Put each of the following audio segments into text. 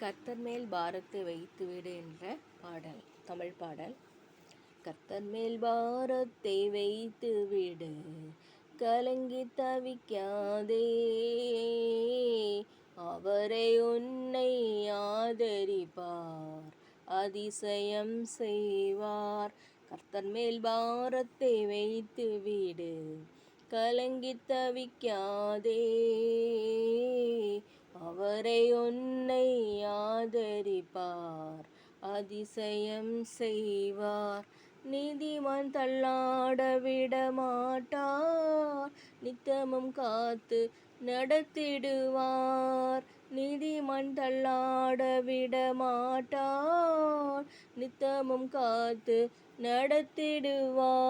கர்த்தர் மேல் பாரத்தை வைத்துவிடு என்ற பாடல், தமிழ் பாடல். கர்த்தர் மேல் பாரத்தை வைத்துவிடு, கலங்கி தவிக்காதே, அவரை உன்னை ஆதரிப்பார், அதிசயம் செய்வார். கர்த்தர் மேல் பாரத்தை வைத்துவிடு, கலங்கி தவிக்காதே, அவரை உன்னை ஆதரிப்பார், அதிசயம் செய்வார். நீதிமான் தள்ளாட விட மாட்டார், நித்தமும் காத்து நடத்திடுவார். நீதிமான் தள்ளாட விட மாட்டார், நித்தமும் காத்து நடத்திடுவார்.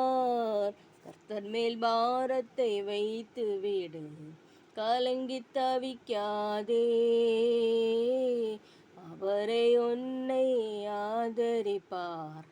கர்த்தர் மேல் பாரத்தை வைத்துவிடு, கலங்கி தவிக்காதே, அவரை உன்னை ஆதரிப்பார்,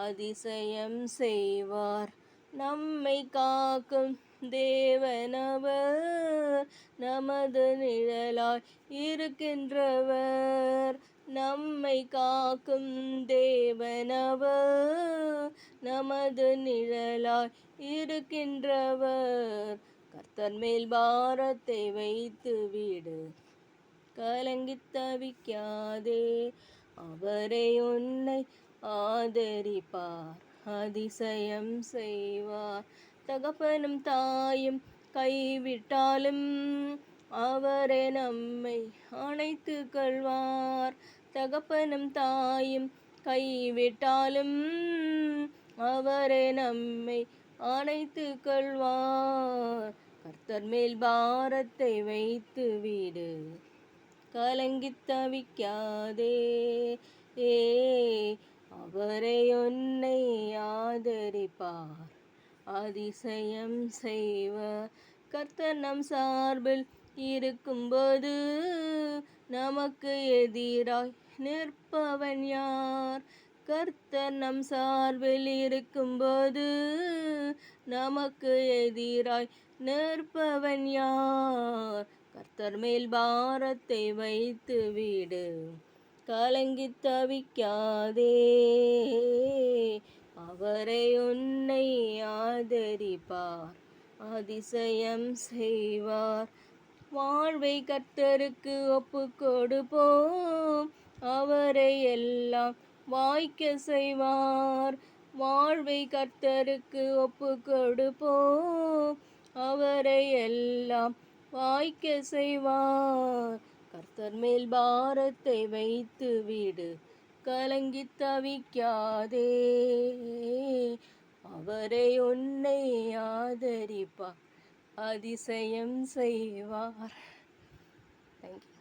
அதிசயம் செய்வார். நம்மை காக்கும் தேவனவர், நமது நிழலாய் இருக்கின்றவர். நம்மை காக்கும் தேவனவர், நமது நிழலாய் இருக்கின்றவர். கர்த்தர் மேல் பாரத்தை வைத்துவிடு, கலங்கி தவிக்காதே, அவரை உன்னை ஆதரிப்பார், அதிசயம் செய்வார். தகப்பனும் தாயும் கைவிட்டாலும் அவரே நம்மை அணைத்து கொள்வார். தகப்பனும் தாயும் கைவிட்டாலும் அவரே நம்மை அணைத்து கொள்வார். கர்த்தர் மேல் பாரத்தை வைத்துவிடு, கலங்கி தவிக்காதே, அவரை உன்னை ஆதரிப்பார், அதிசயம் செய்வார். கர்த்தர் நம் சார்பில் இருக்கும்போது நமக்கு எதிராய் நிற்பவன் யார்? கர்த்தர் நம் சார்பில் இருக்கும்போது நமக்கு எதிராய் நிற்பவன் யார்? கர்த்தர் மேல் பாரத்தை வைத்துவிடு, கலங்கி தவிக்காதே, அவரை உன்னை ஆதரிப்பார், அதிசயம் செய்வார். வாழ்வை கர்த்தருக்கு ஒப்பு கொடுப்போம், அவரை எல்லாம் வாய்க்க செய்வார். வாழ்வை கர்த்தருக்கு ஒப்பு கொடுப்போம், அவரை எல்லாம் வாய்க்க செய்வார். கர்த்தர் மேல் பாரத்தை வைத்துவிடு, கலங்கி தவிக்காதே, அவரை உன்னை ஆதரிப்பார், அதிசயம் செய்வார். தேங்க்யூ.